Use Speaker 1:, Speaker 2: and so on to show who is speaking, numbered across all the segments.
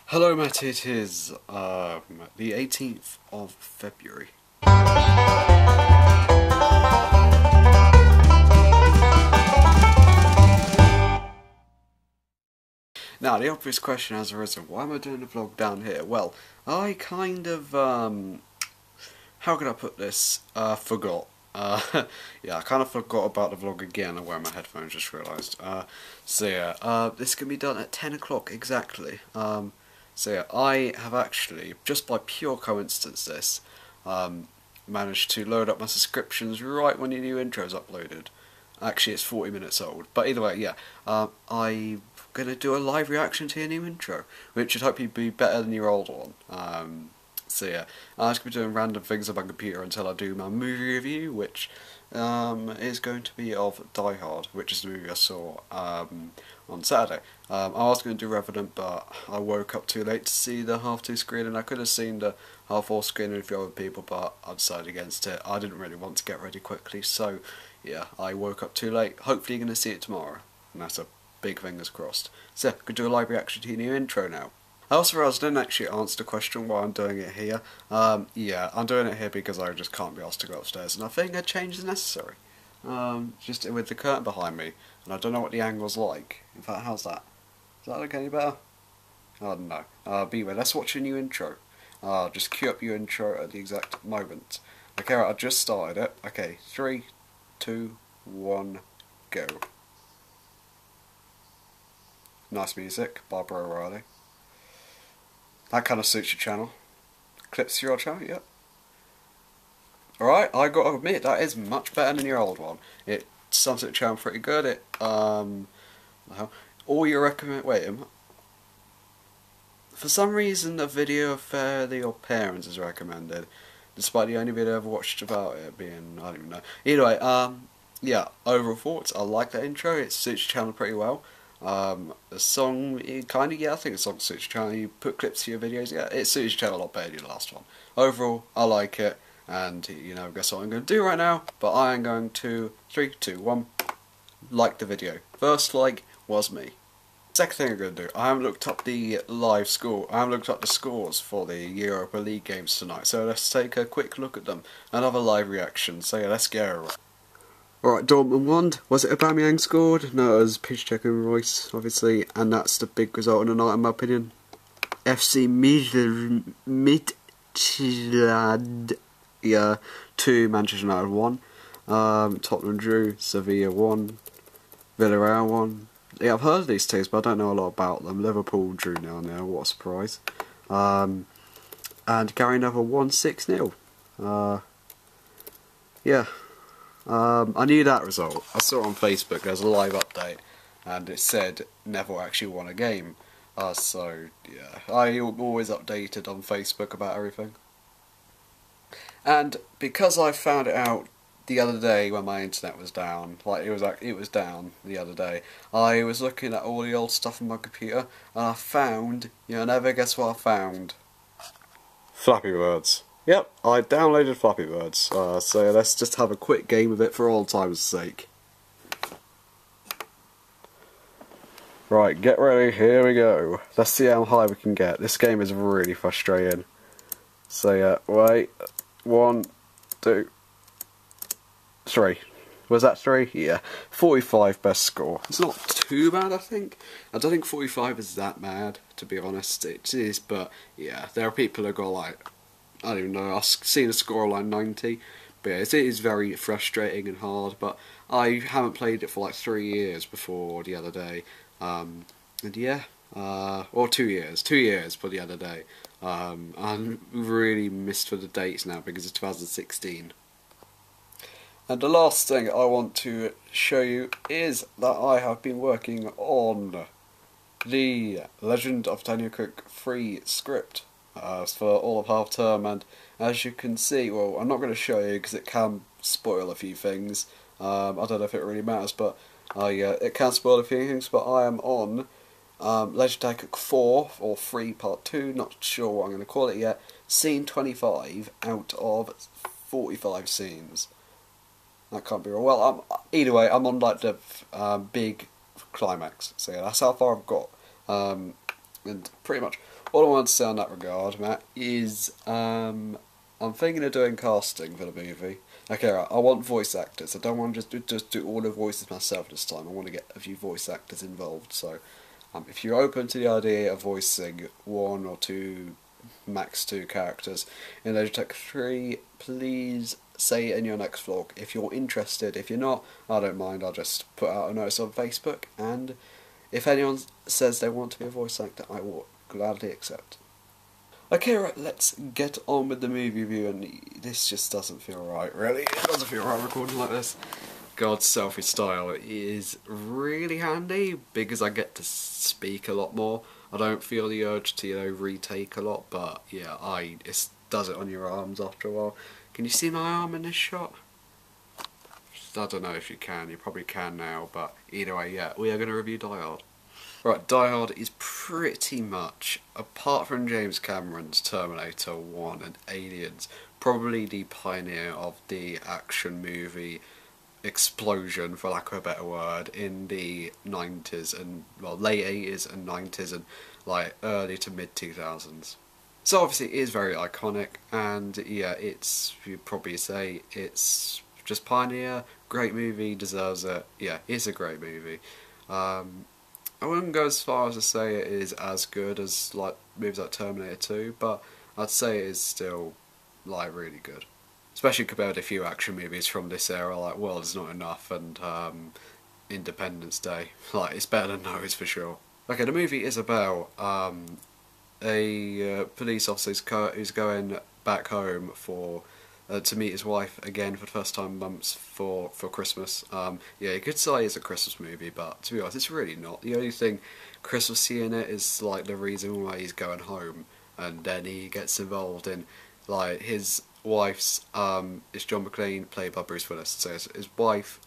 Speaker 1: Hello Matt, it is the 18th of February. Now the obvious question has arisen, why am I doing the vlog down here? Well, I kind of, how could I put this, forgot. Yeah, I kind of forgot about the vlog again. I'm wearing my headphones, just realised. This can be done at 10 o'clock exactly. I have actually, just by pure coincidence managed to load up my subscriptions right when the new intro is uploaded. Actually, it's 40 minutes old. But either way, yeah, I'm going to do a live reaction to your new intro, which should hopefully be better than your old one. I'm just going to be doing random things on my computer until I do my movie review, which is going to be of Die Hard, which is the movie I saw on Saturday. I was going to do Revenant, but I woke up too late to see the half-2 screen, and I could have seen the half-4 screen with a few other people, but I decided against it. I didn't really want to get ready quickly, so yeah, I woke up too late. Hopefully you're going to see it tomorrow, and that's a big fingers crossed. So, could do a live reaction to your new intro now. I also realised I didn't actually answer the question why I'm doing it here. Yeah, I'm doing it here because I just can't be asked to go upstairs, and I think a change is necessary. Just with the curtain behind me, and I don't know what the angle's like. In fact, how's that? Does that look any better? I don't know. But anyway, let's watch your new intro. Just cue up your intro at the exact moment. Okay, right, I just started it. Okay, 3, 2, 1, go. Nice music, Barbara O'Reilly. That kind of suits your channel. Clips your channel, yep. Alright, I got to admit, that is much better than your old one. It sums it channel pretty good. All your for some reason a video of Fairly Your Parents is recommended, despite the only video I've ever watched about it being, I don't even know. Either way, yeah, overall thoughts, I like that intro, it suits your channel pretty well. The song, I think the song suits your channel. You put clips to your videos, yeah, it suits your channel a lot better than the last one. Overall, I like it, and you know, guess what I'm going to do right now? But I am going to 3, 2, 1, like the video. First like was me. Second thing I'm going to do, I haven't looked up the live score. I haven't looked up the scores for the Europa League games tonight, so let's take a quick look at them. Another live reaction. So yeah, let's go. Alright, Dortmund won. Was it Aubameyang scored? No, it was Piszczek and Royce, obviously, and that's the big result of the night in my opinion. FC Midtjylland, yeah, 2, Manchester United 1. Tottenham drew, Sevilla 1, Villarreal 1. Yeah, I've heard of these teams, but I don't know a lot about them. Liverpool drew now, what a surprise. And Gary Neville won 6-0. Yeah. I knew that result. I saw it on Facebook. There's a live update, and it said Neville actually won a game. So yeah, I'm always updated on Facebook about everything. And because I found it out the other day when my internet was down, like it was down the other day, I was looking at all the old stuff on my computer, and I found, you'll never guess what I found. Flappy Birds. Yep, I downloaded Flappy Birds, so let's just have a quick game of it for old time's sake. Right, get ready, here we go. Let's see how high we can get. This game is really frustrating. So yeah, wait, 1, 2, 3. Was that 3? Yeah. 45 best score. It's not too bad, I think. I don't think 45 is that bad, to be honest. It is, but yeah, there are people who go like, I don't even know, I've seen a score like 90, but yeah, it is very frustrating and hard, but I haven't played it for like 3 years before the other day, and yeah, or 2 years for the other day. I'm really missed for the dates now because it's 2016. And the last thing I want to show you is that I have been working on the Legend of Daniel Cook free script for all of half term, and as you can see, well, I'm not going to show you because it can spoil a few things. I don't know if it really matters, but it can spoil a few things. But I am on Legend of Daniel Cook 4 or 3 Part 2, not sure what I'm going to call it yet. Scene 25 out of 45 scenes. That can't be wrong. Well, either way, I'm on like the big climax. So yeah, that's how far I've got. And pretty much all I want to say on that regard, Matt, is I'm thinking of doing casting for the movie. Okay, right, I want voice actors. I don't want to just do all the voices myself this time. I want to get a few voice actors involved. So, if you're open to the idea of voicing one or two, max two characters in Legend Tech 3, please say it in your next vlog. If you're interested, if you're not, I don't mind. I'll just put out a notice on Facebook, and if anyone says they want to be a voice actor, I will gladly accept. Okay, right, let's get on with the movie review, and this just doesn't feel right, really. It doesn't feel right recording like this. God's selfie style is really handy because I get to speak a lot more. I don't feel the urge to, retake a lot, but yeah, it does it on your arms after a while. Can you see my arm in this shot? I don't know if you can, you probably can now, but either way, yeah, we are going to review Die Hard. Right, Die Hard is pretty much, apart from James Cameron's Terminator 1 and Aliens, probably the pioneer of the action movie explosion, for lack of a better word, in the 90s and, well, late 80s and 90s and, like, early to mid 2000s. So obviously it is very iconic, and yeah, you'd probably say it's just pioneer, great movie, deserves it. Yeah, it's a great movie. I wouldn't go as far as to say it is as good as like movies like Terminator 2, but I'd say it is still like really good. Especially compared to a few action movies from this era, like World Is Not Enough and Independence Day. Like, it's better than those for sure. Okay, the movie is about a police officer who's going back home to meet his wife again for the first time in months for Christmas. Yeah, you could say it's a Christmas movie, but to be honest, it's really not. The only thing Christmassy in it is like the reason why he's going home, and then he gets involved in like his wife's is John McClane, played by Bruce Willis. So his wife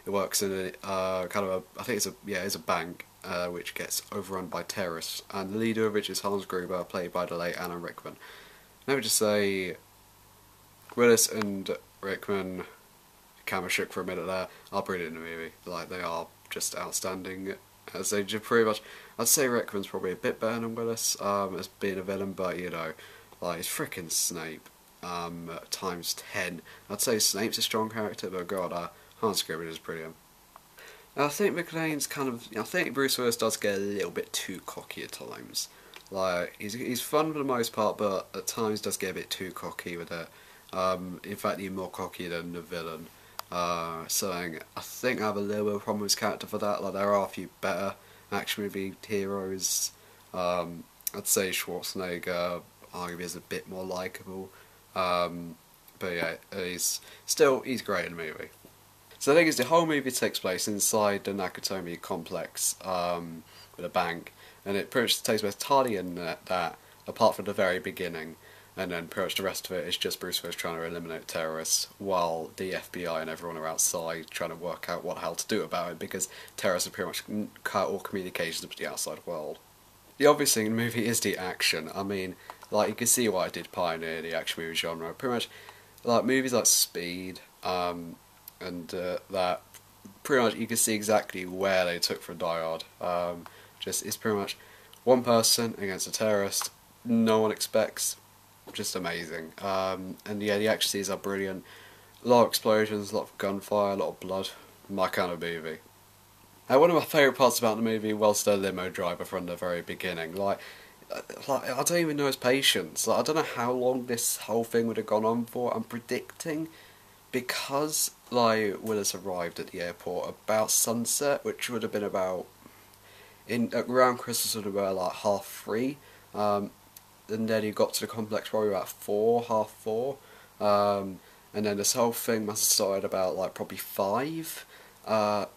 Speaker 1: works in a kind of I think it's a bank which gets overrun by terrorists, and the leader of which is Hans Gruber, played by the late Alan Rickman. Let me just say, Willis and Rickman, camera shook for a minute there, are brilliant in the movie. Like, they are just outstanding. As they just pretty much, I'd say Rickman's probably a bit better than Willis as being a villain, but like, he's frickin' Snape times 10. I'd say Snape's a strong character, but God, Hans Gruber is brilliant. I think McClane's I think Bruce Willis does get a little bit too cocky at times. Like, he's fun for the most part, but at times does get a bit too cocky with it. In fact, he's more cocky than the villain. So I think I have a little bit of a problem with his character for that. Like, there are a few better action movie heroes. I'd say Schwarzenegger arguably is a bit more likeable. But yeah, he's great in the movie. So the thing is, the whole movie takes place inside the Nakatomi complex with a bank, and it pretty much takes place entirely in that, apart from the very beginning, and then pretty much the rest of it is just Bruce Willis trying to eliminate terrorists, while the FBI and everyone are outside trying to work out what the hell to do about it, because terrorists have pretty much cut all communications with the outside world. The obvious thing in the movie is the action. I mean, like, you can see why I did pioneer the action movie genre. Pretty much, like, movies like Speed, and that, pretty much you can see exactly where they took from Die Hard. It's pretty much one person against a terrorist, no one expects, just amazing. And yeah, the action scenes are brilliant. A lot of explosions, a lot of gunfire, a lot of blood. My kind of movie. One of my favourite parts about the movie was the limo driver from the very beginning. Like I don't even know his patience. Like, I don't know how long this whole thing would have gone on for. I'm predicting, because like Willis arrived at the airport about sunset, which would have been about around Christmas, would have been like 3:30. And then he got to the complex probably about 4:30. And then this whole thing must have started about like probably 5.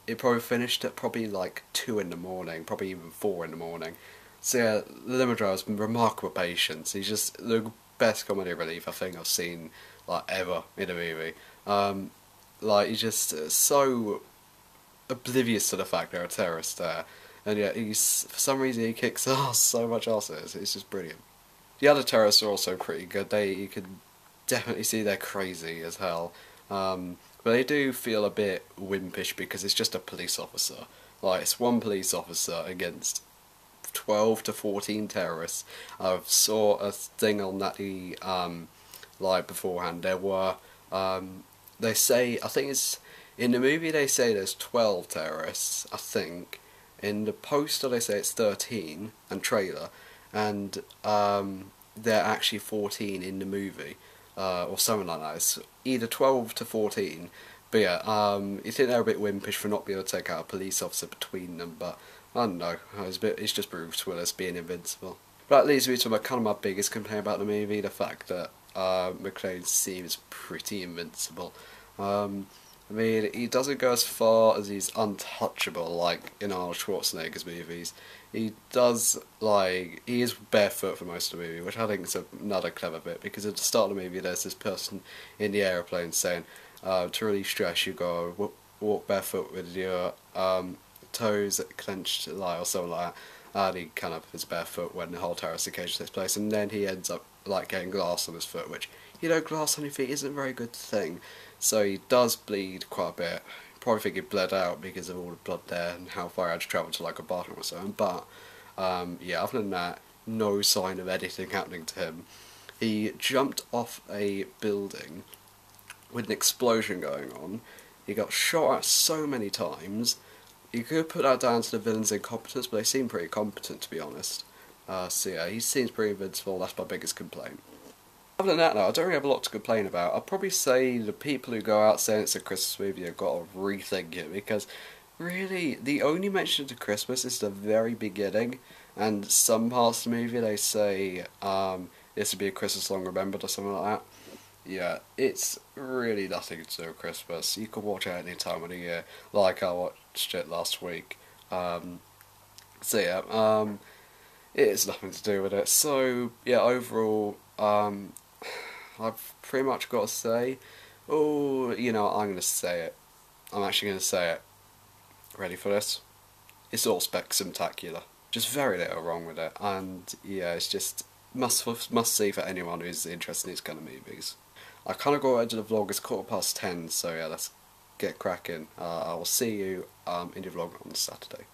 Speaker 1: It probably finished at probably like 2 in the morning, probably even 4 in the morning. So yeah, the limo driver's remarkable patience. He's just the best comedy relief I think I've seen like ever in a movie. Like, he's just so oblivious to the fact there are terrorists there, and yet for some reason he kicks ass, so much ass. It's just brilliant. The other terrorists are also pretty good. You can definitely see they're crazy as hell. But they do feel a bit wimpish because it's just a police officer. Like, it's one police officer against 12 to 14 terrorists. I saw a thing on that like beforehand. There were they say, I think it's in the movie they say there's 12 terrorists, I think. In the poster they say it's 13 and trailer, and they're actually 14 in the movie, or something like that. It's either 12 to 14. But yeah, you think they're a bit wimpish for not being able to take out a police officer between them, but I don't know. It's just Bruce Willis being invincible. But that leads me to kind of my biggest complaint about the movie: the fact that McClane seems pretty invincible. I mean, he doesn't go as far as he's untouchable like in Arnold Schwarzenegger's movies. He does, like, he is barefoot for most of the movie, which I think is another clever bit, because at the start of the movie there's this person in the aeroplane saying, to relieve stress you go walk barefoot with your toes clenched, like, or something like that. And he kind of is barefoot when the whole terrorist occasion takes place, and then he ends up like getting glass on his foot, which, you know, glass on your feet isn't a very good thing. So he does bleed quite a bit. Probably think he bled out because of all the blood there and how far I had to travel to like a bathroom or something. But yeah, other than that, no sign of anything happening to him. He jumped off a building with an explosion going on. He got shot at so many times. You could put that down to the villain's incompetence, but they seem pretty competent, to be honest. So yeah, he seems pretty invincible. That's my biggest complaint. Other than that, though, I don't really have a lot to complain about. I'd probably say the people who go out saying it's a Christmas movie have got to rethink it, because really, the only mention to Christmas is the very beginning, and some parts of the movie they say this would be a Christmas long remembered or something like that. Yeah, it's really nothing to do with Christmas. You can watch it any time of the year, like I watched it last week. So yeah, it has nothing to do with it. So yeah, overall, I've pretty much got to say, oh, you know, I'm going to say it. I'm actually going to say it. Ready for this? It's all spectacular. Just very little wrong with it, and yeah, it's just must see for anyone who's interested in these kind of movies. I kind of got into the vlog. It's 10:15, so yeah, let's get cracking. I will see you in the vlog on Saturday.